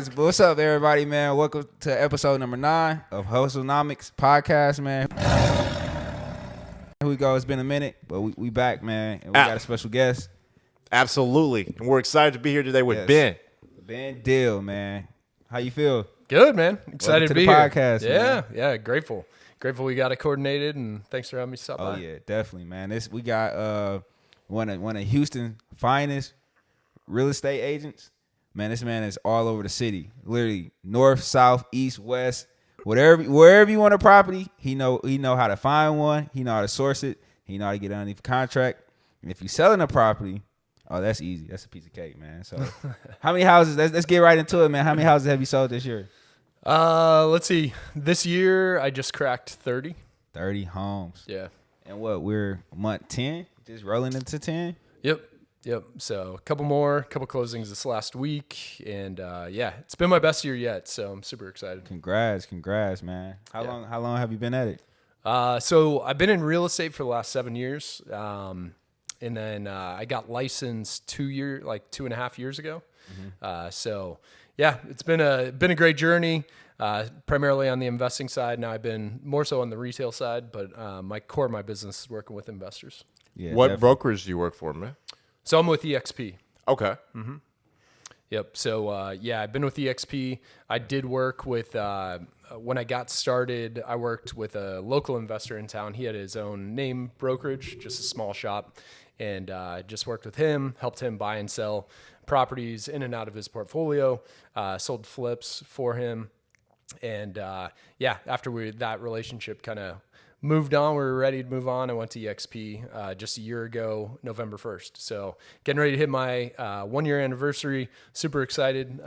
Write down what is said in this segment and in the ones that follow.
What's up, everybody, man? Welcome to episode number 9 of Hustlenomics podcast, man. Here we go. It's been a minute, but we back, man, and we got a special guest. Absolutely, and we're excited to be here today with Ben. Ben Dill, man. How you feel? Good, man. Excited to be here. Podcast, man. Yeah, grateful we got it coordinated, and thanks for having me stop by. Oh yeah, definitely, man. We got one of Houston's finest real estate agents. Man, this man is all over the city. Literally north, south, east, west, wherever you want a property, he know how to find one. He know how to source it. He know how to get underneath contract. And if you're selling a property, oh, that's easy. That's a piece of cake, man. So, how many houses? Let's get right into it, man. How many houses have you sold this year? Let's see. This year, I just cracked 30. 30 homes. Yeah. And we're month 10, just rolling into 10. Yep. So a couple closings this last week, and yeah, it's been my best year yet. So I'm super excited. Congrats, man. How long have you been at it? So I've been in real estate for the last 7 years, and then I got licensed 2.5 years ago. Mm-hmm. So yeah, it's been a great journey. Primarily on the investing side. Now I've been more so on the retail side, but my core of my business is working with investors. Yeah. What brokerage do you work for, man? So I'm with eXp. Okay. Mm-hmm. Yep. So yeah, I've been with eXp. I did work with when I got started. I worked with a local investor in town. He had his own name brokerage, just a small shop, and just worked with him, helped him buy and sell properties in and out of his portfolio. Sold flips for him. And yeah, after that relationship kind of moved on, we were ready to move on. I went to eXp just a year ago, November 1st. So getting ready to hit my 1-year anniversary. Super excited.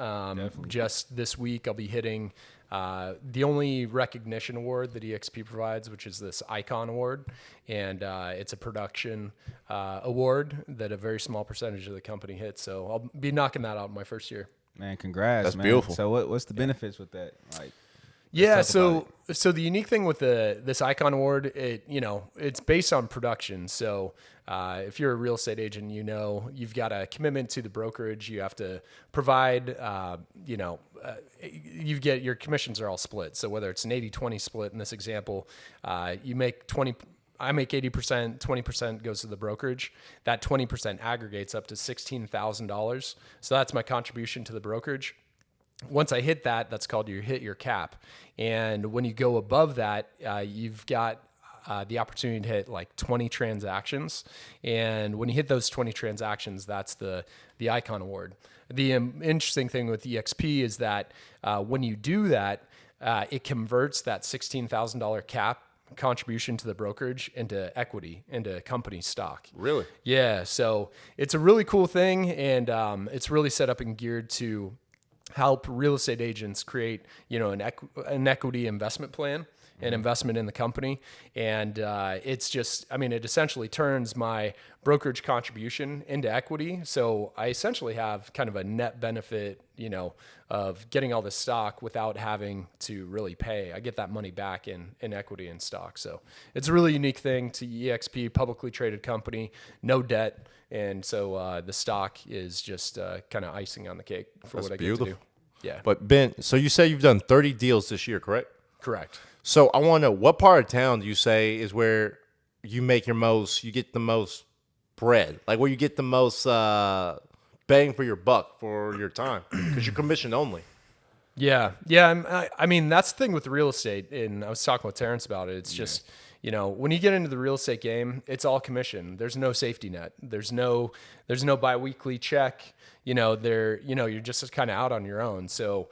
Just this week, I'll be hitting the only recognition award that eXp provides, which is this 𝐤𝐤𝐤 award. And it's a production award that a very small percentage of the company hits. So I'll be knocking that out in my first year. Man, congrats. That's man. Beautiful. So what's the benefits with that? So the unique thing with this 𝐤𝐤𝐤 award, it's based on production. So if you're a real estate agent, you've got a commitment to the brokerage. You have to provide, you get your commissions are all split. So whether it's an 80-20 split in this example, you make 20. I make 80%, 20% goes to the brokerage. That 20% aggregates up to $16,000. So that's my contribution to the brokerage. Once I hit that, that's called you hit your cap. And when you go above that, you've got the opportunity to hit like 20 transactions. And when you hit those 20 transactions, that's the 𝐤𝐤𝐤 award. The interesting thing with eXp is that when you do that, it converts that $16,000 cap contribution to the brokerage into equity, into company stock. Really? Yeah. So it's a really cool thing. And it's really set up and geared to help real estate agents create, an equity investment plan, an investment in the company. And it's just, it essentially turns my brokerage contribution into equity. So I essentially have kind of a net benefit, of getting all this stock without having to really pay. I get that money back in equity and stock. So it's a really unique thing to eXp, publicly traded company, no debt. And so the stock is just kind of icing on the cake for That's what I beautiful. get to do. Yeah. But Ben, so you say you've done 30 deals this year, correct? Correct. So I want to know, what part of town do you say is where you get the most bread? Like where you get the most bang for your buck for your time? Because you're commission only. Yeah. That's the thing with real estate. And I was talking with Terrence about it. It's just, when you get into the real estate game, it's all commission. There's no safety net. There's no biweekly check. You're just kind of out on your own. So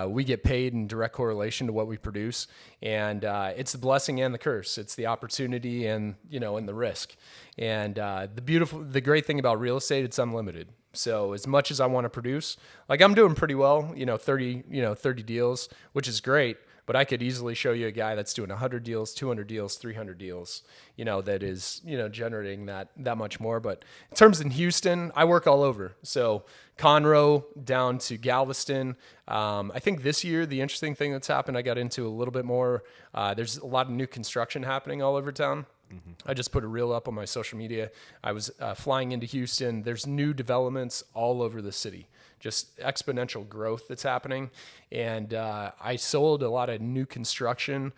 we get paid in direct correlation to what we produce, and it's the blessing and the curse. It's the opportunity and and the risk. And the great thing about real estate, it's unlimited. So as much as I want to produce, like I'm doing pretty well, 30 deals, which is great. But I could easily show you a guy that's doing 100 deals, 200 deals, 300 deals, that is, generating that much more. But in terms in Houston, I work all over. So Conroe down to Galveston. I think this year, the interesting thing that's happened, I got into a little bit more. There's a lot of new construction happening all over town. Mm-hmm. I just put a reel up on my social media. I was flying into Houston. There's new developments all over the city. just exponential growth that's happening. And I sold a lot of new construction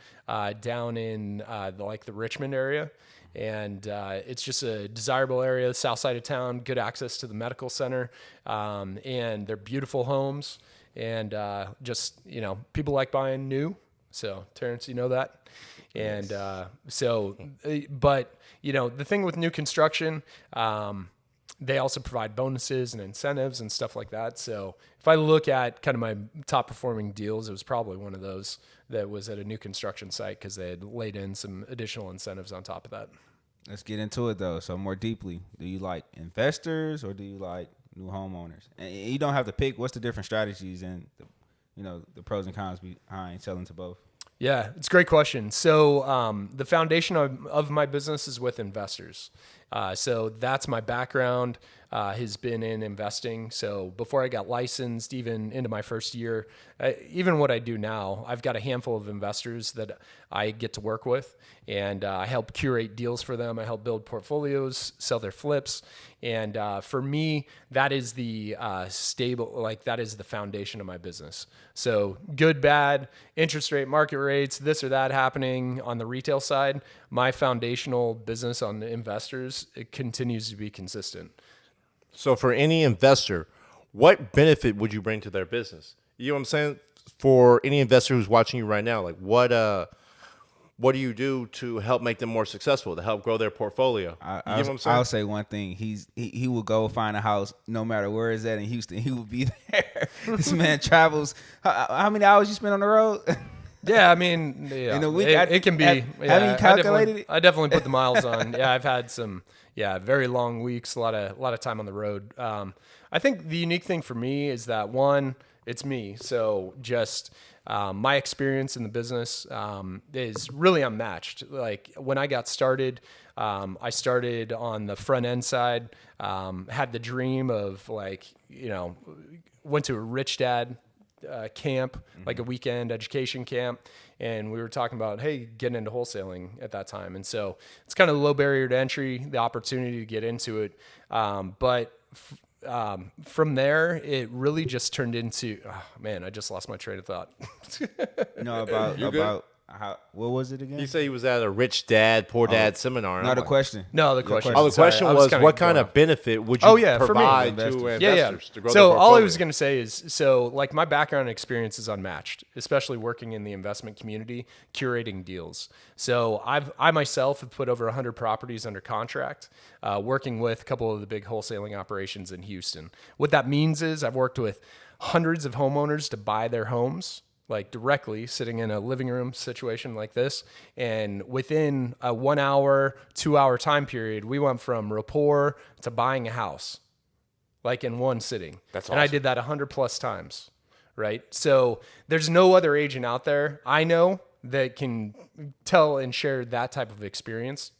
down in the Richmond area. And it's just a desirable area, south side of town, good access to the medical center, and they're beautiful homes. And just, people like buying new. So, Terrence, you know that? And but, the thing with new construction, they also provide bonuses and incentives and stuff like that. So if I look at kind of my top performing deals, it was probably one of those that was at a new construction site because they had laid in some additional incentives on top of that. Let's get into it though. So more deeply, do you like investors or do you like new homeowners? And you don't have to pick. What's the different strategies and the pros and cons behind selling to both? Yeah, it's a great question. So the foundation of my business is with investors. So that's my background, has been in investing. So before I got licensed, even into my first year, even what I do now, I've got a handful of investors that I get to work with, and I help curate deals for them. I help build portfolios, sell their flips. And for me, that is the that is the foundation of my business. So good, bad, interest rate, market rates, this or that happening on the retail side, my foundational business on the investors, it continues to be consistent. So for any investor, what benefit would you bring to their business? You know what I'm saying? For any investor who's watching you right now, like what do you do to help make them more successful, to help grow their portfolio? You know what I'm saying? I'll say one thing. He will go find a house no matter where it's at in Houston. He will be there. This man travels. How many hours you spend on the road? Yeah, I mean, in a week, it can be. Have you calculated it? I definitely put the miles on. Yeah, I've had some, very long weeks, a lot of time on the road. I think the unique thing for me is that one, it's me. So just my experience in the business is really unmatched. Like when I got started, I started on the front end side, had the dream of went to a rich dad camp, like a weekend education camp. And we were talking about, hey, getting into wholesaling at that time. And so it's kind of low barrier to entry, the opportunity to get into it. But from there, it really just turned into, I just lost my train of thought. Good? What was it again? You say he was at a rich dad, poor dad seminar. No, the question. No, the question. Oh, the question was, what kind of benefit would you provide to investors to grow their So portfolio? all I was going to say is, like my background and experience is unmatched, especially working in the investment community, curating deals. So I myself have put over 100 properties under contract, working with a couple of the big wholesaling operations in Houston. What that means is I've worked with hundreds of homeowners to buy their homes, like directly sitting in a living room situation like this. And within a 1 hour, 2 hour time period, we went from rapport to buying a house, like in one sitting. That's awesome. And I did that 100 plus times, right? So there's no other agent out there I know that can tell and share that type of experience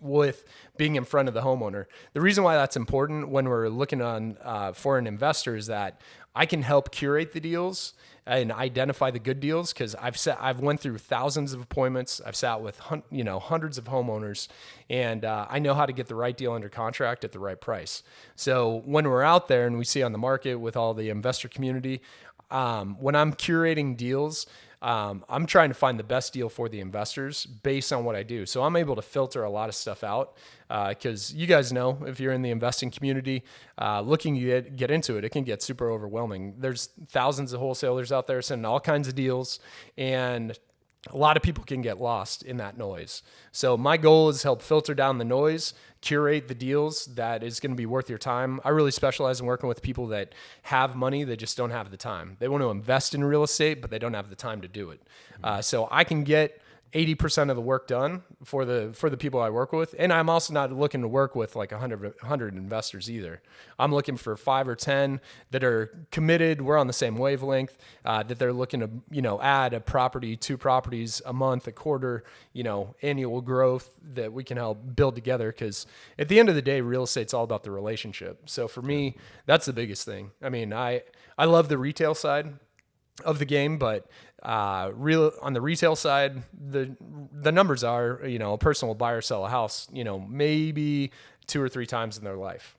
with being in front of the homeowner. The reason why that's important when we're looking on for an investor is that I can help curate the deals and identify the good deals, because I've went through thousands of appointments. I've sat with hundreds of homeowners, and I know how to get the right deal under contract at the right price. So when we're out there and we see on the market with all the investor community, when I'm curating deals, I'm trying to find the best deal for the investors based on what I do. So I'm able to filter a lot of stuff out, because you guys know, if you're in the investing community, looking to get into it, it can get super overwhelming. There's thousands of wholesalers out there sending all kinds of deals, and a lot of people can get lost in that noise. So my goal is to help filter down the noise, curate the deals that is going to be worth your time. I really specialize in working with people that have money, they just don't have the time. They want to invest in real estate, but they don't have the time to do it. So I can get 80% of the work done for the people I work with. And I'm also not looking to work with like 100 investors either. I'm looking for 5 or 10 that are committed. We're on the same wavelength, that they're looking to, add a property, 2 properties a month, a quarter, annual growth that we can help build together. Cause at the end of the day, real estate's all about the relationship. So for me, that's the biggest thing. I mean, I love the retail side of the game, but on the retail side, the numbers are, a person will buy or sell a house, maybe 2 or 3 times in their life.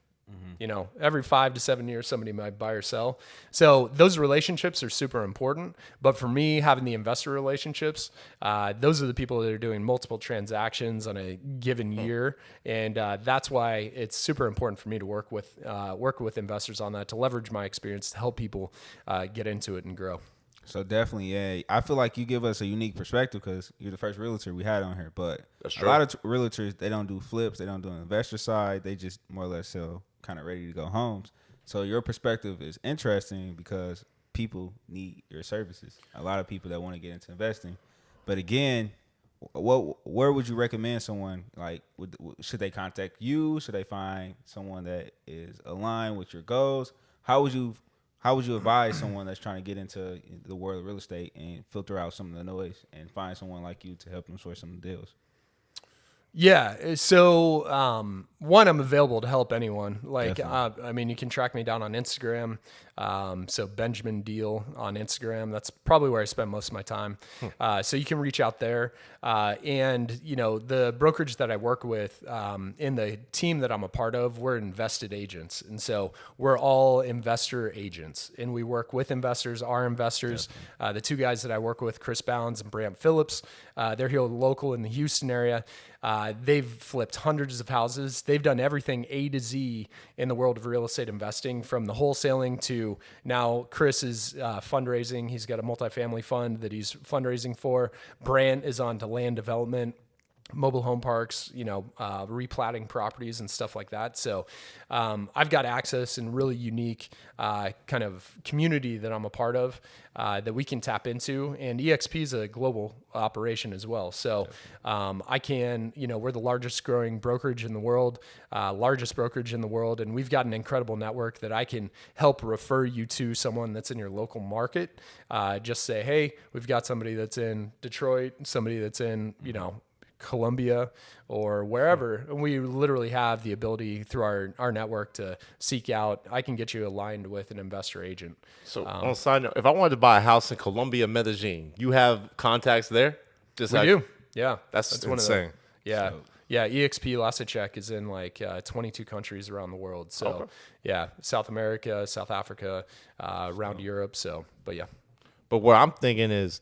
You know, every 5 to 7 years, somebody might buy or sell. So those relationships are super important. But for me, having the investor relationships, those are the people that are doing multiple transactions on a given year, and that's why it's super important for me to work with investors on that, to leverage my experience to help people get into it and grow. So definitely, yeah. I feel like you give us a unique perspective because you're the first realtor we had on here. But a lot of realtors, they don't do flips. They don't do an investor side. They just more or less sell kind of ready to go homes. So your perspective is interesting because people need your services. A lot of people that want to get into investing. But again, where would you recommend someone? Like, should they contact you? Should they find someone that is aligned with your goals? How would you advise someone that's trying to get into the world of real estate and filter out some of the noise and find someone like you to help them source some deals? Yeah. So, one, I'm available to help anyone. Like, I mean, you can track me down on Instagram. So Benjamin Deal on Instagram. That's probably where I spend most of my time. So you can reach out there. And you know, the brokerage that I work with, in the team that I'm a part of, we're invested agents. And so we're all investor agents, and we work with investors, our investors. The two guys that I work with, Chris Bounds and Brant Phillips, they're here local in the Houston area. They've flipped hundreds of houses. They've done everything A to Z in the world of real estate investing, from the wholesaling to now Chris is fundraising. He's got a multifamily fund that he's fundraising for. Brant is on to land development, mobile home parks, you know, replatting properties and stuff like that. So I've got access and really unique kind of community that I'm a part of that we can tap into. And EXP is a global operation as well. So I can, you know, we're the largest growing brokerage in the world, largest brokerage in the world. And we've got an incredible network that I can help refer you to someone that's in your local market. Just say, hey, we've got somebody that's in Detroit, somebody that's in, you know, Columbia or wherever. And we literally have the ability through our network to seek out. I can get you aligned with an investor agent. So on a side note, if I wanted to buy a house in Colombia, Medellin, you have contacts there? Just We do. Yeah. That's insane. one of the, yeah. Yeah. EXP Lasicek is in like 22 countries around the world. So yeah, South America, South Africa, around Europe. So, but yeah. But what I'm thinking is,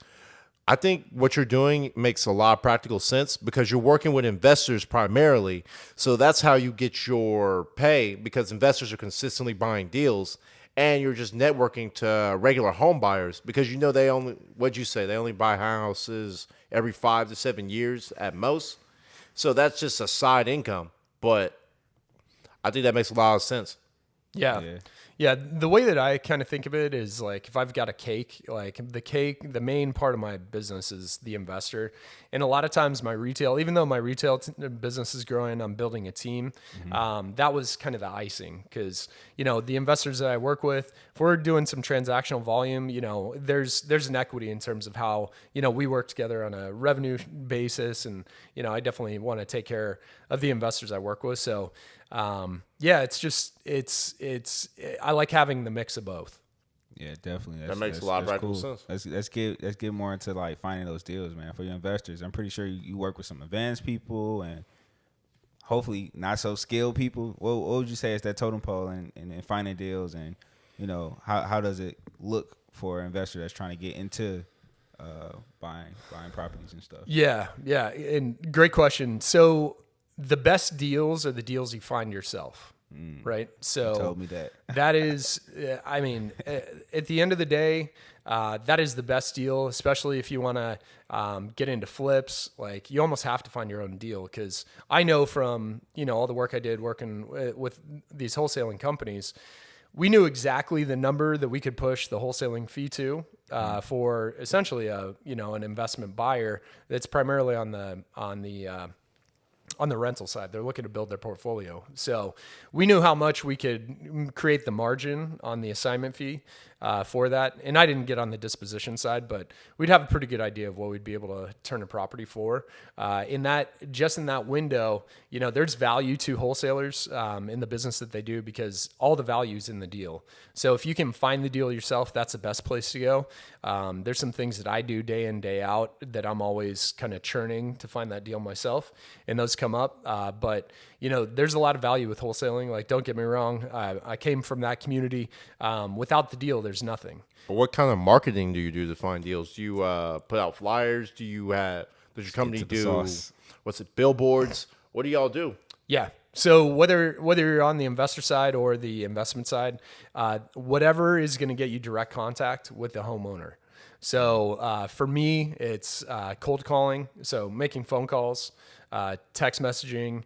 I think what you're doing makes a lot of practical sense because you're working with investors primarily. So that's how you get your pay, because investors are consistently buying deals, and you're just networking to regular home buyers because, you know, they only, what'd you say? They only buy houses every 5 to 7 years at most. So that's just a side income. But I think that makes a lot of sense. Yeah. Yeah. The way that I kind of think of it is like, if I've got a cake, like the main part of my business is the investor. And a lot of times my retail, even though my retail business is growing, I'm building a team. That was kind of the icing, because, you know, the investors that I work with, if we're doing some transactional volume, you know, there's an equity in terms of how, you know, we work together on a revenue basis. And, you know, I definitely want to take care of the investors I work with. So, yeah, it's just, I like having the mix of both. Yeah, definitely. That makes a lot of practical sense. Let's get more into like finding those deals, man, for your investors. I'm pretty sure you work with some advanced people and hopefully not so skilled people. What would you say is that totem pole in finding deals, and, you know, how does it look for an investor that's trying to get into buying properties and stuff? Yeah, and great question. So the best deals are the deals you find yourself. Right. So you told me that. That is, I mean, at the end of the day, that is the best deal, especially if you want to get into flips. Like, you almost have to find your own deal, because I know from, you know, all the work I did working with these wholesaling companies, we knew exactly the number that we could push the wholesaling fee to for essentially an investment buyer that's primarily on the rental side. They're looking to build their portfolio. So we knew how much we could create the margin on the assignment fee for that. And I didn't get on the disposition side, but we'd have a pretty good idea of what we'd be able to turn a property for. In that window, you know, there's value to wholesalers in the business that they do, because all the value's in the deal. So if you can find the deal yourself, that's the best place to go. There's some things that I do day in, day out that I'm always kind of churning to find that deal myself, and those come up. But there's a lot of value with wholesaling. Like, don't get me wrong. I came from that community. Without the deal, there's nothing. What kind of marketing do you do to find deals? Do you put out flyers? Does your company do billboards? What do y'all do? Yeah. So whether you're on the investor side or the investment side, whatever is going to get you direct contact with the homeowner. So for me, it's cold calling, so making phone calls, text messaging,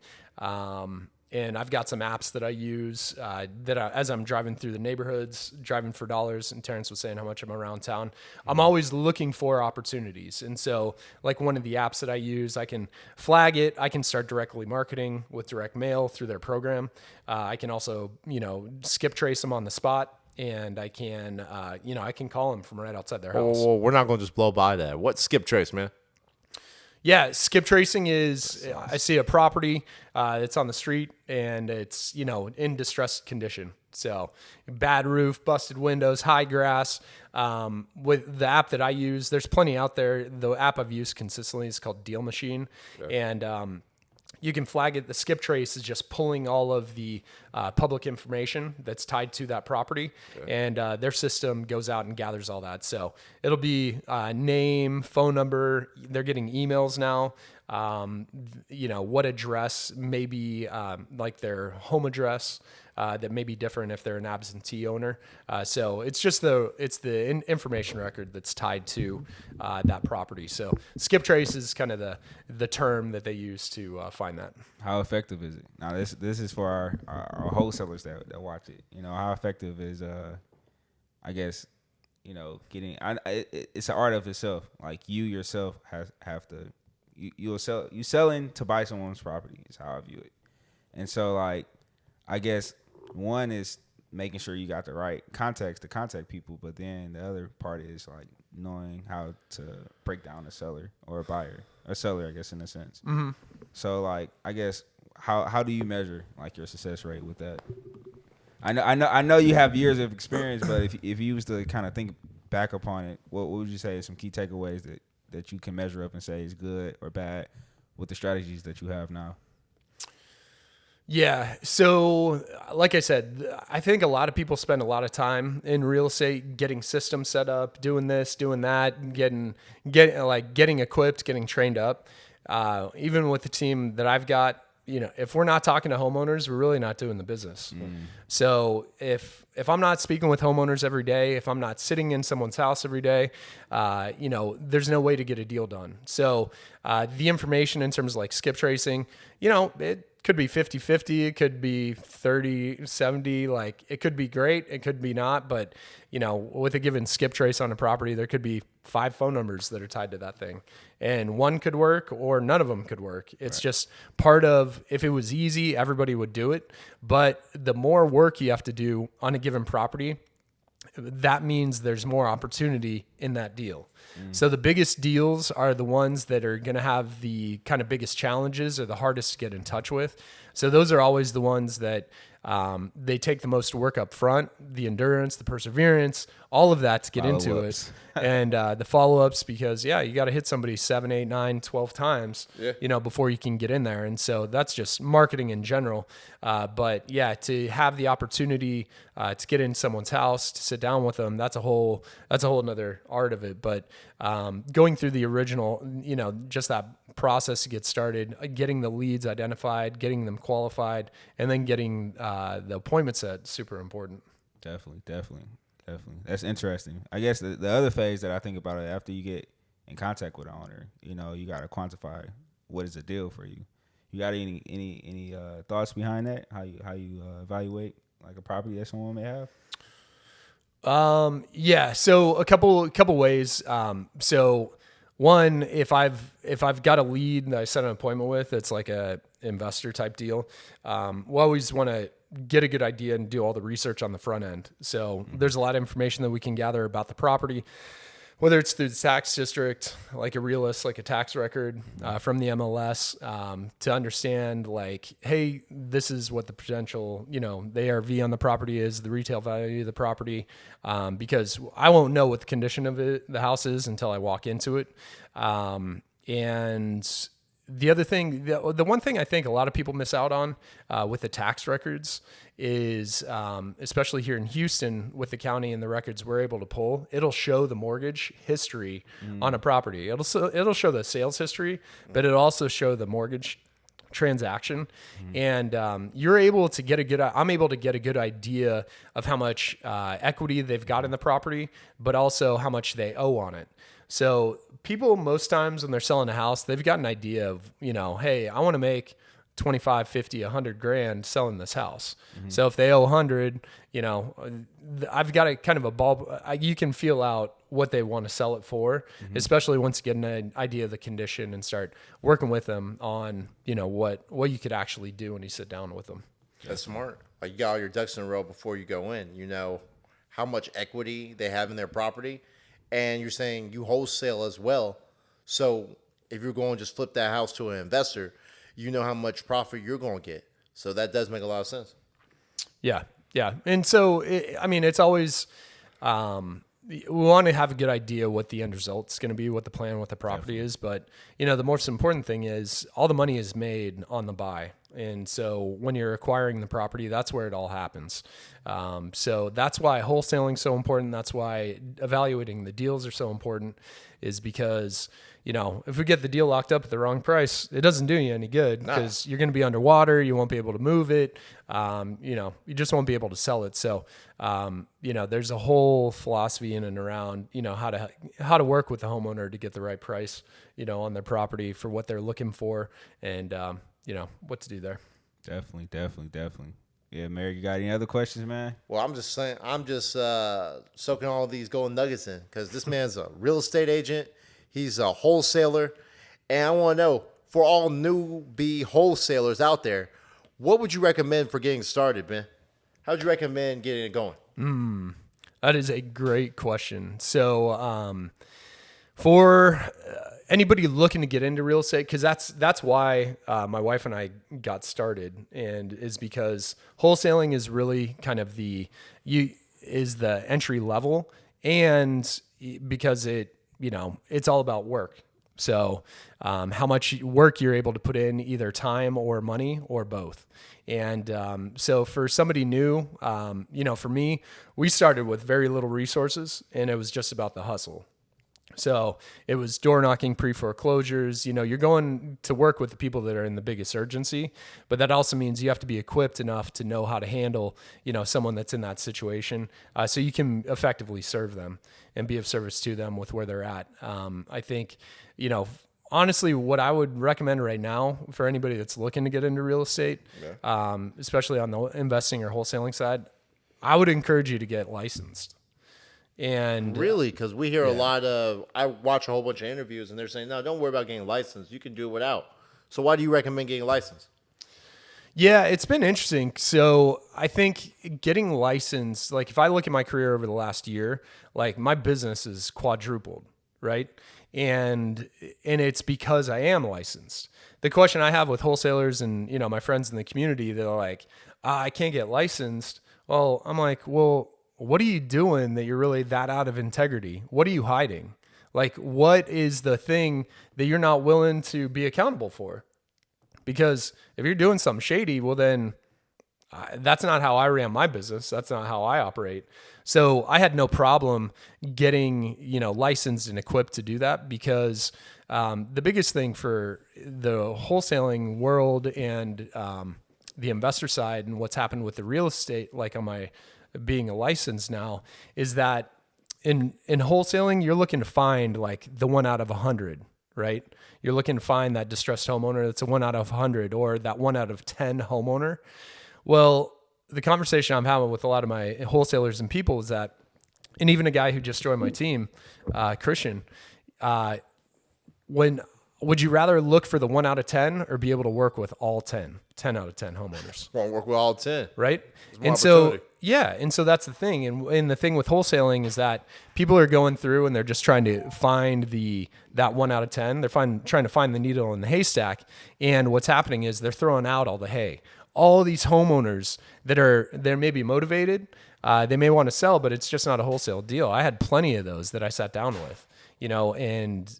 and I've got some apps that I use as I'm driving through the neighborhoods, driving for dollars. And Terrence was saying how much I'm around town. I'm always looking for opportunities. And so like one of the apps that I use, I can flag it. I can start directly marketing with direct mail through their program. I can also, skip trace them on the spot. And I can, I can call them from right outside their house. Well, we're not going to just blow by that. What's skip trace, man? Yeah, skip tracing is I see a property that's on the street and it's, in distressed condition. So bad roof, busted windows, high grass. With the app that I use, there's plenty out there. The app I've used consistently is called Deal Machine. Okay. And you can flag it. The skip trace is just pulling all of the public information that's tied to that property, and their system goes out and gathers all that. So it'll be name, phone number. They're getting emails now. What address, maybe like their home address that may be different if they're an absentee owner. So it's just the information record that's tied to that property. So skip trace is kind of the term that they use to find that. How effective is it? Now this is for our wholesalers that watch it. How effective is I guess getting. It's an art of itself. Like you yourself have to. You selling to buy someone's property is how I view it. And so like I guess one is making sure you got the right context to contact people, but then the other part is like knowing how to break down a seller or a buyer, a seller, I guess, in a sense. Mm-hmm. So like I guess how do you measure like your success rate with that? I know you have years of experience, but if you was to kind of think back upon it, what would you say is some key takeaways that you can measure up and say is good or bad with the strategies that you have now? Yeah. So like I said, I think a lot of people spend a lot of time in real estate getting systems set up, doing this, doing that, getting equipped, getting trained up. Even with the team that I've got, if we're not talking to homeowners, we're really not doing the business. So if I'm not speaking with homeowners every day, if I'm not sitting in someone's house every day, there's no way to get a deal done. So the information in terms of like skip tracing, it could be 50-50, it could be 30-70, like it could be great, it could be not, but with a given skip trace on a property, there could be 5 phone numbers that are tied to that thing. And one could work or none of them could work. It's just part of, if it was easy, everybody would do it. But the more work you have to do on a given property, that means there's more opportunity in that deal. So the biggest deals are the ones that are going to have the kind of biggest challenges or the hardest to get in touch with. So those are always the ones that they take the most work up front, the endurance, the perseverance, all of that to get into it. And the follow-ups, because you got to hit somebody 7, 8, 9, 12 times, before you can get in there. And so that's just marketing in general. But to have the opportunity to get in someone's house, to sit down with them, that's a whole another art of it. But going through the original, just that process to get started, getting the leads identified, getting them qualified, and then getting the appointment set, super important. Definitely. That's interesting. I guess the other phase that I think about it after you get in contact with an owner, you got to quantify what is a deal for you. You got any thoughts behind that? How you evaluate like a property that someone may have? So a couple ways. So one, if I've got a lead that I set an appointment with, it's like a investor type deal. We always want to get a good idea and do all the research on the front end. So there's a lot of information that we can gather about the property, whether it's through the tax district, like a realist, like a tax record from the MLS, to understand like, hey, this is what the potential, the ARV on the property is, the retail value of the property, because I won't know what the condition of the house is until I walk into it. And the other thing, the one thing I think a lot of people miss out on with the tax records is, especially here in Houston with the county and the records we're able to pull, it'll show the mortgage history on a property. It'll show the sales history, but it'll also show the mortgage transaction. And you're able to get I'm able to get a good idea of how much equity they've got in the property, but also how much they owe on it. So people, most times when they're selling a house, they've got an idea of, hey, I want to make 25, 50, 100 grand selling this house. So if they owe 100, I've got a kind of a ball. You can feel out what they want to sell it for, especially once you get an idea of the condition and start working with them on, what you could actually do when you sit down with them. That's smart. Like, you got all your ducks in a row before you go in. You know how much equity they have in their property, and you're saying you wholesale as well. So if you're going to just flip that house to an investor, you know how much profit you're going to get. So that does make a lot of sense. Yeah. Yeah. And so, it's always, we want to have a good idea what the end result's going to be, what the plan, what the property is. But, the most important thing is all the money is made on the buy. And so when you're acquiring the property, that's where it all happens. So that's why wholesaling is so important. That's why evaluating the deals are so important, is because, if we get the deal locked up at the wrong price, it doesn't do you any good, because you're going to be underwater. You won't be able to move it. You just won't be able to sell it. So, there's a whole philosophy in and around, how to work with the homeowner to get the right price, on their property for what they're looking for, and, what to do there. Definitely. Yeah, Mary, you got any other questions, man? Well, I'm just saying, soaking all these golden nuggets in, because this man's a real estate agent. He's a wholesaler. And I want to know, for all newbie wholesalers out there, what would you recommend for getting started, man? How would you recommend getting it going? That is a great question. So, for anybody looking to get into real estate, because that's why my wife and I got started, and is because wholesaling is really kind of the entry level, and because it's all about work. So how much work you're able to put in, either time or money or both. And so for somebody new, for me, we started with very little resources, and it was just about the hustle. So it was door knocking, pre-foreclosures. You're going to work with the people that are in the biggest urgency, but that also means you have to be equipped enough to know how to handle, someone that's in that situation, so you can effectively serve them and be of service to them with where they're at. I think, honestly, what I would recommend right now for anybody that's looking to get into real estate, especially on the investing or wholesaling side, I would encourage you to get licensed. And really, because we hear a lot of, I watch a whole bunch of interviews, and they're saying, no, don't worry about getting licensed. You can do it without. So why do you recommend getting licensed? Yeah, it's been interesting. So I think getting licensed, like if I look at my career over the last year, like my business is quadrupled, right? And it's because I am licensed. The question I have with wholesalers and, my friends in the community, they're like, I can't get licensed. Well, I'm like, well, what are you doing that you're really that out of integrity? What are you hiding? Like, what is the thing that you're not willing to be accountable for? Because if you're doing something shady, well, then that's not how I ran my business. That's not how I operate. So I had no problem getting, licensed and equipped to do that, because the biggest thing for the wholesaling world and the investor side, and what's happened with the real estate, like on my being a license now, is that in wholesaling, you're looking to find like the 1 out of 100, right? You're looking to find that distressed homeowner that's a 1 out of 100, or that 1 out of 10 homeowner. Well, the conversation I'm having with a lot of my wholesalers and people is that, and even a guy who just joined my team, Christian, would you rather look for the 1 out of 10 or be able to work with all 10 out of 10 homeowners? I want to work with all 10. Right? And so, and so that's the thing. And the thing with wholesaling is that people are going through and they're just trying to find that 1 out of 10. They're trying to find the needle in the haystack. And what's happening is they're throwing out all the hay. All these homeowners they're maybe motivated, They may want to sell, but it's just not a wholesale deal. I had plenty of those that I sat down with, and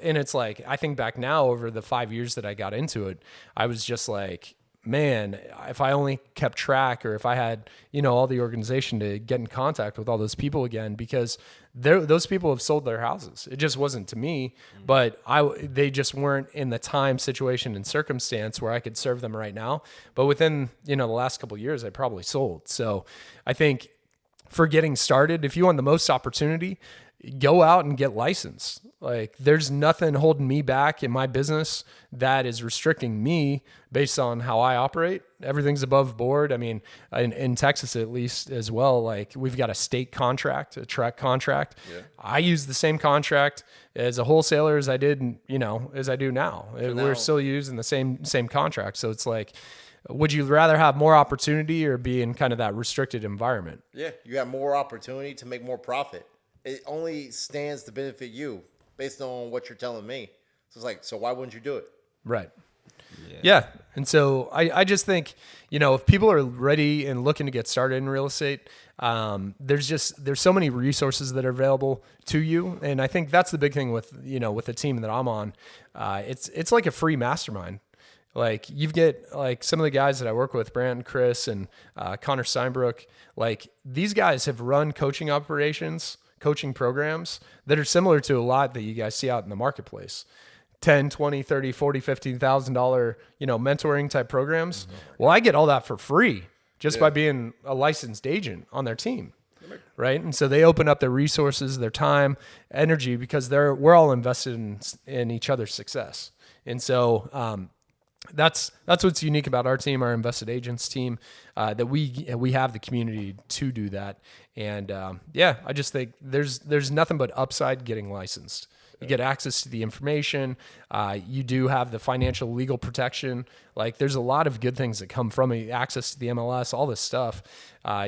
it's like, I think back now over the 5 years that I got into it, I was just like, man, if I only kept track, or if I had, all the organization to get in contact with all those people again, because those people have sold their houses. It just wasn't to me, but they just weren't in the time, situation, and circumstance where I could serve them right now. But within, the last couple of years, I probably sold. So I think for getting started, if you want the most opportunity, go out and get licensed. Like, there's nothing holding me back in my business that is restricting me based on how I operate. Everything's above board. I mean, in Texas, at least as well, like, we've got a state contract, a track contract. Yeah. I use the same contract as a wholesaler as I did, as I do now. So we're still using the same contract. So it's like, would you rather have more opportunity or be in kind of that restricted environment? Yeah, you have more opportunity to make more profit. It only stands to benefit you based on what you're telling me. So it's like, so why wouldn't you do it? Right. Yeah. And so I just think, if people are ready and looking to get started in real estate, there's so many resources that are available to you. And I think that's the big thing with the team that I'm on. It's like a free mastermind. Like, you get like some of the guys that I work with, Brandon, Chris, and Connor Steinbrook, like, these guys have run coaching programs that are similar to a lot that you guys see out in the marketplace. 10, 20, 30, 40, $15,000, mentoring type programs. Well, I get all that for free just by being a licensed agent on their team. Right. And so they open up their resources, their time, energy, because we're all invested in each other's success. And so, that's what's unique about our team, our invested agents team, that we have the community to do that. And I just think there's nothing but upside getting licensed. You get access to the information. You do have the financial legal protection. Like, there's a lot of good things that come from it. Access to the MLS, all this stuff.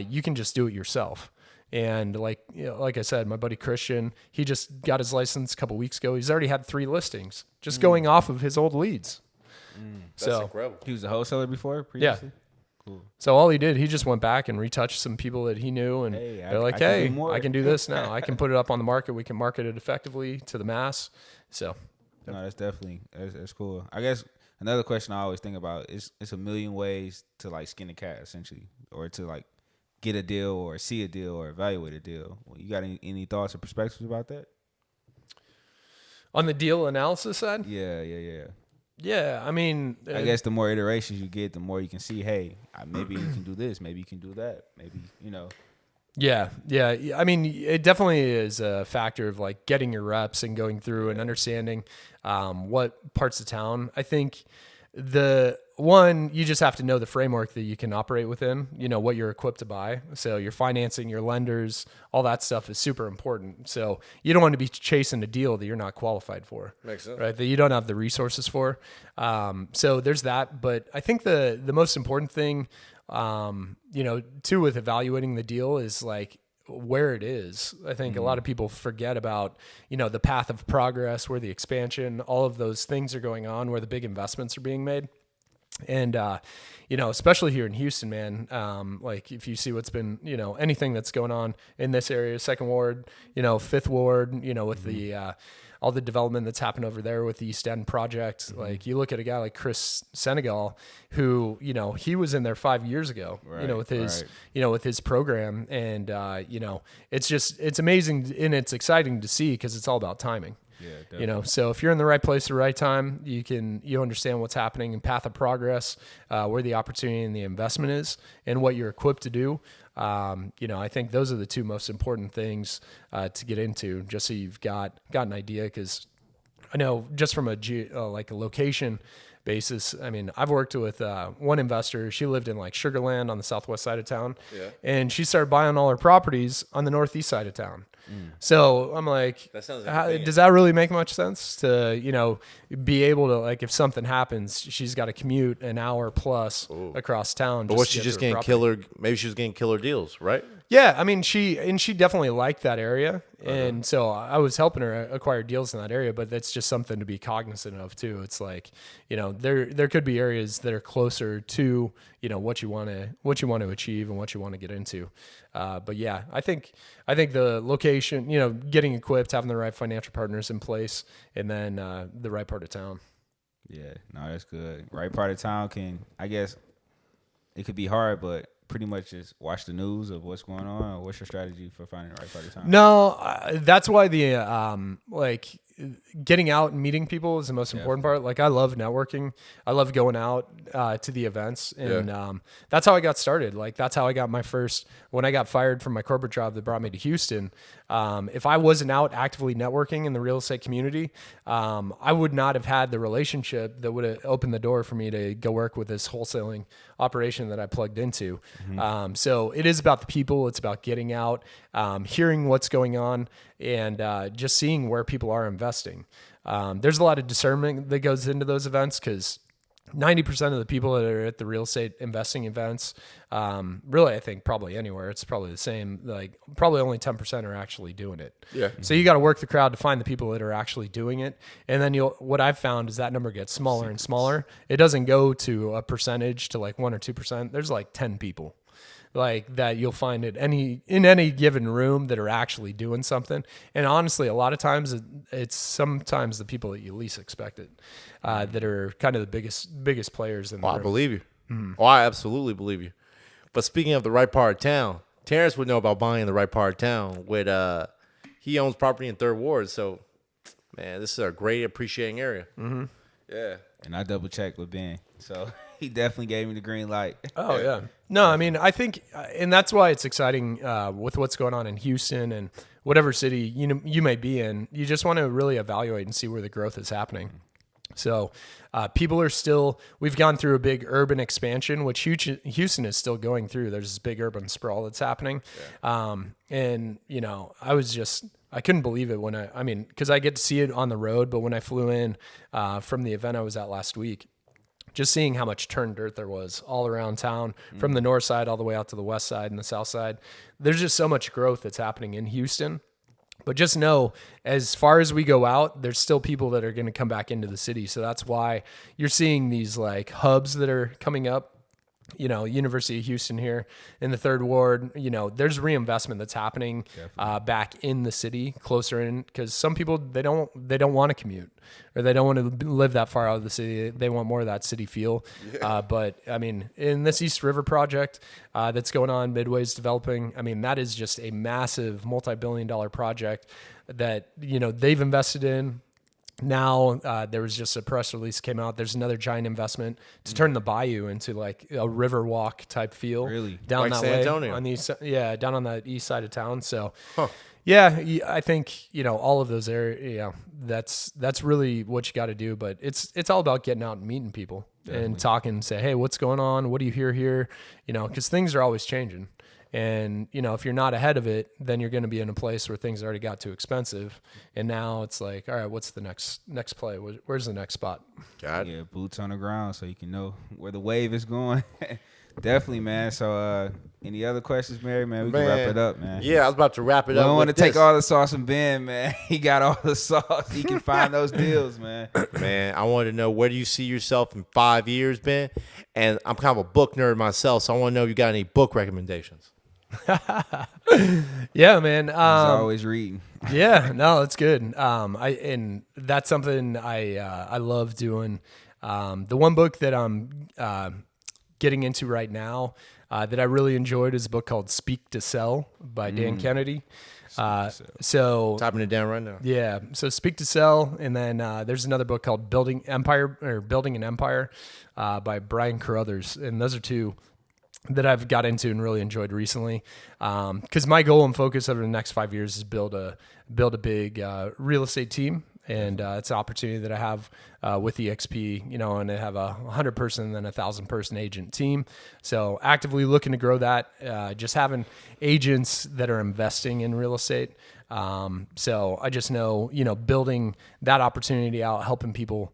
You can just do it yourself. And like I said, my buddy Christian, he just got his license a couple weeks ago. He's already had 3 listings just going off of his old leads. That's incredible. He was a wholesaler before, previously? Yeah. Cool. So all he did, he just went back and retouched some people that he knew, and they're like, I can do this now. I can put it up on the market. We can market it effectively to the mass. So, no, that's definitely that's cool. I guess another question I always think about is it's a million ways to like skin a cat, essentially, or to like get a deal or see a deal or evaluate a deal. You got any thoughts or perspectives about that? On the deal analysis side? Yeah. Yeah, I mean, I guess the more iterations you get, the more you can see, hey, maybe you can do this, maybe you can do that, maybe, Yeah. I mean, it definitely is a factor of like getting your reps and going through and understanding what parts of town. I think you just have to know the framework that you can operate within, what you're equipped to buy. So your financing, your lenders, all that stuff is super important. So you don't want to be chasing a deal that you're not qualified for. Makes sense. Right? That you don't have the resources for. So there's that. But I think the most important thing, too, with evaluating the deal is like where it is. I think a lot of people forget about, the path of progress, where the expansion, all of those things are going on, where the big investments are being made. And, especially here in Houston, man, like if you see what's been, anything that's going on in this area, 2nd Ward, 5th Ward, with the, all the development that's happened over there with the East End project. Like, you look at a guy like 𝐦𝐨, who, he was in there 5 years ago, with his, with his program. And, it's amazing and it's exciting to see because it's all about timing. Yeah, so if you're in the right place at the right time, you understand what's happening and path of progress, where the opportunity and the investment is and what you're equipped to do. I think those are the 2 most important things to get into, just so you've got an idea. Because I know just from a location basis, I mean, I've worked with one investor. She lived in like Sugar Land on the southwest side of town, and she started buying all her properties on the northeast side of town. So I'm like, does that really make much sense to, be able to, like, if something happens, she's got to commute an hour plus across town. But was she just getting killer? Maybe she was getting killer deals, right? Yeah, I mean, she definitely liked that area, and so I was helping her acquire deals in that area. But that's just something to be cognizant of too. It's like, there could be areas that are closer to what you want to achieve and what you want to get into. But yeah, I think the location, getting equipped, having the right financial partners in place, and then the right part of town. Yeah, no, that's good. Right part of town I guess, it could be hard, but pretty much just watch the news of what's going on. Or what's your strategy for finding the right part of town? No, that's why the getting out and meeting people is the most important part. Like, I love networking. I love going out to the events, and that's how I got started. Like, that's how I got my first, when I got fired from my corporate job that brought me to Houston. If I wasn't out actively networking in the real estate community, I would not have had the relationship that would have opened the door for me to go work with this wholesaling operation that I plugged into. So it is about the people. It's about getting out, hearing what's going on, and just seeing where people are investing. There's a lot of discernment that goes into those events, because 90% of the people that are at the real estate investing events, really, I think probably anywhere, it's probably the same. Like, probably only 10% are actually doing it. Yeah. So you got to work the crowd to find the people that are actually doing it. And then what I've found is that number gets smaller and smaller. It doesn't go to a percentage to like 1 or 2%. There's like 10 people like that you'll find in any given room that are actually doing something. And honestly, a lot of times it's sometimes the people that you least expect it, that are kind of the biggest players in the room. I believe you. Oh, I absolutely believe you. But speaking of the right part of town, Terrence would know about buying in the right part of town. He owns property in 3rd Ward, so man, this is a great appreciating area. Mm-hmm. Yeah. And I double checked with Ben, so he definitely gave me the green light. Oh yeah. No, I mean, I think, and that's why it's exciting with what's going on in Houston and whatever city you may be in. You just want to really evaluate and see where the growth is happening. So people are still, we've gone through a big urban expansion, which Houston is still going through. There's this big urban sprawl that's happening. Yeah. And, I couldn't believe it because I get to see it on the road, but when I flew in from the event I was at last week, just seeing how much turned dirt there was all around town, from the north side all the way out to the west side and the south side. There's just so much growth that's happening in Houston. But just know, as far as we go out, there's still people that are going to come back into the city. So that's why you're seeing these like hubs that are coming up. University of Houston here in the 3rd Ward, there's reinvestment that's happening back in the city, closer in, because some people, they don't want to commute, or they don't want to live that far out of the city. They want more of that city feel. Yeah. But I mean, in this East River project that's going on, Midway's developing, I mean, that is just a massive multi-billion-dollar project that, they've invested in. Now there was just a press release came out. There's another giant investment to turn the bayou into like a river walk type feel. Really? Down like that San way Antonio. on the east, down on the east side of town. So, yeah, I think all of those areas. That's really what you got to do. But it's all about getting out and meeting people. Definitely. And talking. Say, hey, what's going on? What do you hear here? Because things are always changing. And, if you're not ahead of it, then you're going to be in a place where things already got too expensive. And now it's like, all right, what's the next play? Where's the next spot? Got it. Yeah, boots on the ground so you can know where the wave is going. Definitely, man. So any other questions, Mary, man? We can wrap it up, man. Yeah, I was about to wrap it up. We don't want to with take this. all the sauce from Ben, man. He got all the sauce. He can find those deals, man. Man, I wanted to know, where do you see yourself in 5 years, Ben? And I'm kind of a book nerd myself, so I want to know if you got any book recommendations. Yeah, man. He's always reading. Yeah, no, it's good. And that's something I love doing. The one book that I'm getting into right now that I really enjoyed is a book called Speak to Sell by Dan Kennedy. So Typing it down right now. yeah, so Speak to Sell, and then there's another book called Building an Empire by Brian Carruthers, and those are two that I've got into and really enjoyed recently. Because my goal and focus over the next 5 years is build a big real estate team. And it's an opportunity that I have with EXP, and I have a 100-person and then 1,000-person agent team. So actively looking to grow that, just having agents that are investing in real estate So I just know, building that opportunity out, helping people,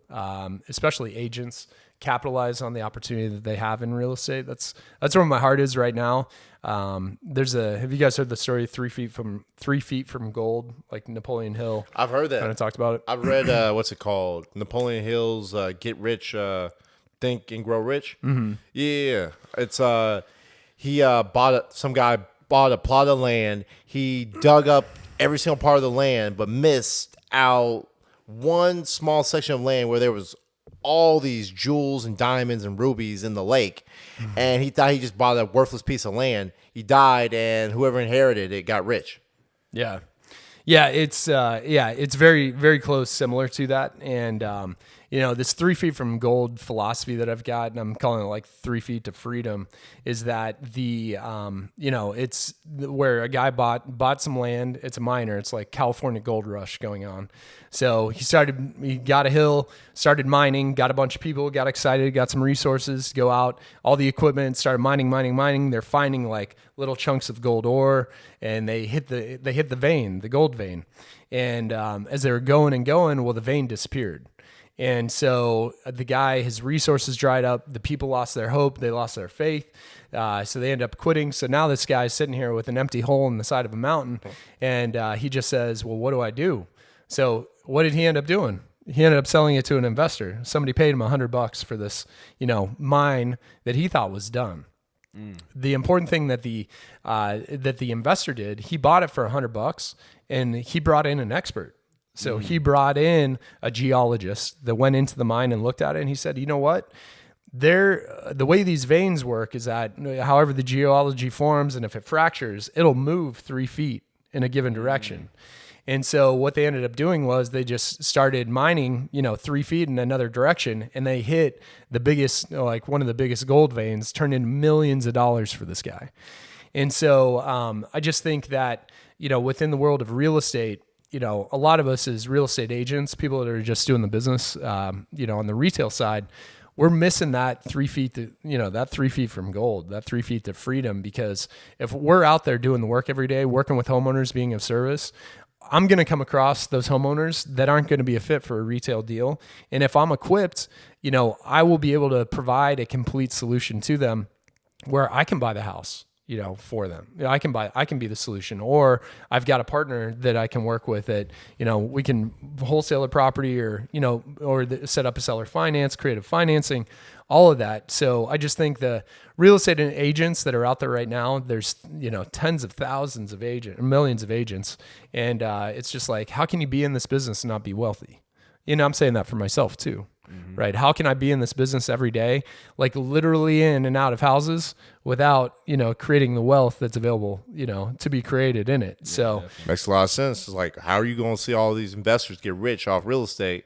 especially agents, capitalize on the opportunity that they have in real estate. That's where my heart is right now. Have you guys heard the story 3 feet from gold, like Napoleon Hill? I've heard that. Kind of talked about it. I've read what's it called? Napoleon Hill's Get Rich, Think and Grow Rich. Mm-hmm. Yeah, it's some guy bought a plot of land. He dug up every single part of the land, but missed out one small section of land where there was all these jewels and diamonds and rubies in the lake. And he thought he just bought a worthless piece of land. He died, and whoever inherited it got rich. Yeah. Yeah, it's very, very close, similar to that. And this 3 feet from gold philosophy that I've got, and I'm calling it like 3 feet to freedom, is that it's where a guy bought some land. It's a miner. It's like California gold rush going on. So he got a hill, started mining, got a bunch of people, got excited, got some resources, go out, all the equipment, started mining. They're finding like little chunks of gold ore, and they hit the vein, the gold vein. And as they were going, well, the vein disappeared. And so the guy, his resources dried up. The people lost their hope. They lost their faith. So they ended up quitting. So now this guy's sitting here with an empty hole in the side of a mountain. And he just says, well, what do I do? So what did he end up doing? He ended up selling it to an investor. Somebody paid him $100 for this, mine that he thought was done. The important thing that the investor did, he bought it for $100, and he brought in an expert. So he brought in a geologist that went into the mine and looked at it, and he said, you know what? The way these veins work is that however the geology forms, and if it fractures, it'll move 3 feet in a given direction. And so what they ended up doing was they just started mining, 3 feet in another direction, and they hit the biggest, one of the biggest gold veins, turned in millions of dollars for this guy. And so I just think that, within the world of real estate, a lot of us as real estate agents, people that are just doing the business, on the retail side, we're missing that 3 feet that 3 feet from gold, that 3 feet to freedom. Because if we're out there doing the work every day, working with homeowners, being of service, I'm going to come across those homeowners that aren't going to be a fit for a retail deal. And if I'm equipped, I will be able to provide a complete solution to them where I can buy the house, for them. I can be the solution, or I've got a partner that I can work with that, we can wholesale a property or set up a seller finance, creative financing, all of that. So I just think the real estate agents that are out there right now, there's, tens of thousands of millions of agents. And it's just like, how can you be in this business and not be wealthy? I'm saying that for myself too. Right? How can I be in this business every day, like literally in and out of houses without, creating the wealth that's available, to be created in it? So makes a lot of sense. It's like, how are you going to see all these investors get rich off real estate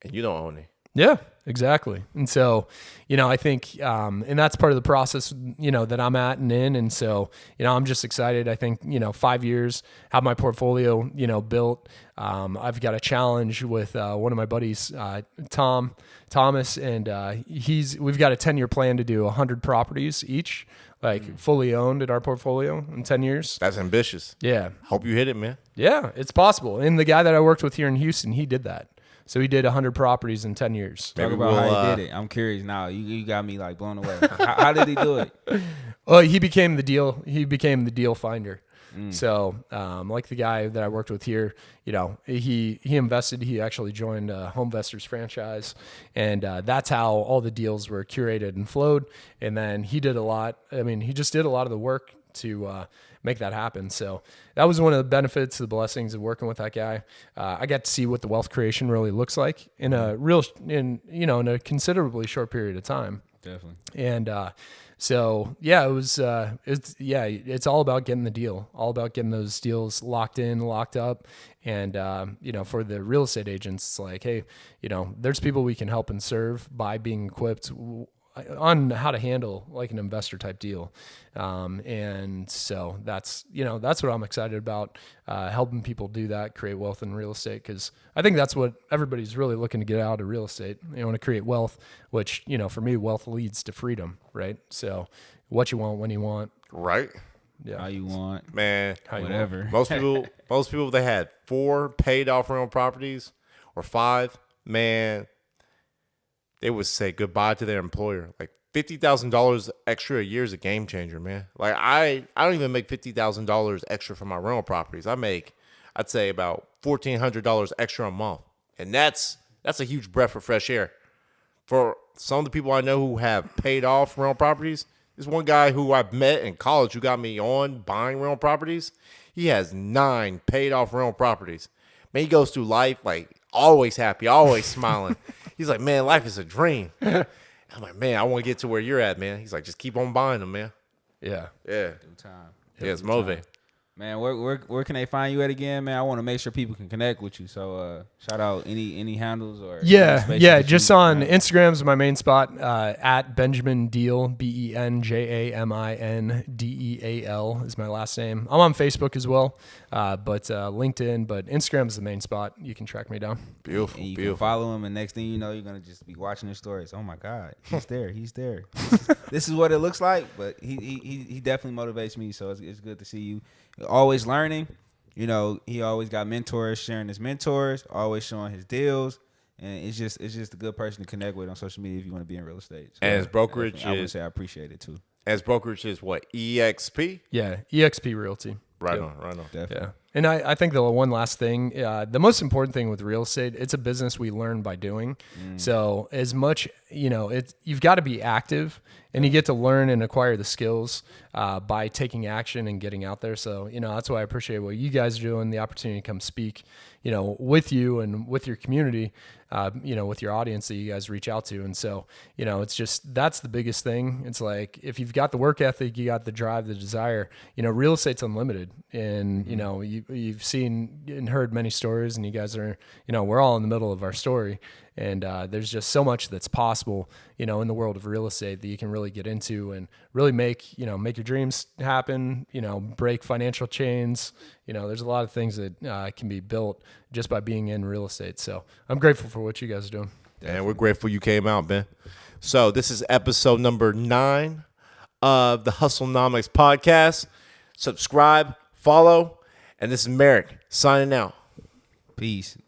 and you don't own it? Yeah, exactly. And so, I think, and that's part of the process, that I'm at and in. And so, I'm just excited. I think, 5 years, have my portfolio, built. I've got a challenge with one of my buddies, Thomas, and we've got a 10-year plan to do 100 properties each, fully owned in our portfolio in 10 years. That's ambitious. Yeah. Hope you hit it, man. Yeah, it's possible. And the guy that I worked with here in Houston, he did that. So he did 100 properties in 10 years. Talk about how he did it. I'm curious now. You got me blown away. How did he do it? Well, he became the deal. He became the deal finder. So, like the guy that I worked with here, he invested. He actually joined Homevestors franchise, and that's how all the deals were curated and flowed. And then he did a lot. I mean, he just did a lot of the work to make that happen. So that was one of the benefits, the blessings of working with that guy. I got to see what the wealth creation really looks like in a considerably short period of time. Definitely. And so yeah, it's all about getting the deal, all about getting those deals locked in, locked up. And for the real estate agents, it's like, hey, there's people we can help and serve by being equipped on how to handle like an investor type deal. And so that's what I'm excited about, helping people do that, create wealth in real estate. Cause I think that's what everybody's really looking to get out of real estate. They want to create wealth, which, for me, wealth leads to freedom, right? So what you want, when you want. Right. Yeah. how you want, Man, How you whatever. most people, they had 4 paid off rental properties or 5. Man, they would say goodbye to their employer. Like $50,000 extra a year is a game changer, man. Like I don't even make $50,000 extra for my rental properties. I'd say about $1,400 extra a month, and that's a huge breath of fresh air. For some of the people I know who have paid off rental properties, there's one guy who I've met in college who got me on buying rental properties. He has 9 paid off rental properties. Man, he goes through life like always happy, always smiling. He's like, man, life is a dream. I'm like, man, I want to get to where you're at, man. He's like, just keep on buying them, man. Yeah. Yeah. Good time. Yeah, it's motivating. Man, where can they find you at again, man? I want to make sure people can connect with you. So shout out any handles or Yeah, spaces yeah. that Just you- on Instagram is my main spot. At Benjamin Deal, BenjaminDeal is my last name. I'm on Facebook as well, but LinkedIn. But Instagram is the main spot. You can track me down. Beautiful, And you beautiful. can follow him, and next thing you know, you're gonna just be watching his stories. Oh my God, he's there, he's there. This is what it looks like, but he definitely motivates me. So it's good to see you. You're always learning. You know, he always got mentors, sharing his mentors, always showing his deals, and it's just a good person to connect with on social media if you want to be in real estate. So And his brokerage I would is say I appreciate it too. as brokerage is what, EXP? Yeah, EXP Realty. Right Yep. on, right on. Definitely. Yeah. And I think the one last thing, the most important thing with real estate, it's a business we learn by doing. So as much, you've got to be active, and you get to learn and acquire the skills by taking action and getting out there. So, that's why I appreciate what you guys are doing, the opportunity to come speak, with you and with your community, with your audience that you guys reach out to. And so, it's just, that's the biggest thing. It's like, if you've got the work ethic, you got the drive, the desire, real estate's unlimited. And, you've seen and heard many stories, and you guys are, we're all in the middle of our story. And there's just so much that's possible, in the world of real estate that you can really get into and really make your dreams happen, break financial chains. There's a lot of things that can be built just by being in real estate. So I'm grateful for what you guys are doing. And we're grateful you came out, Ben. So this is episode number 9 of the Hustlenomics podcast. Subscribe, follow, and this is Merrick signing out. Peace.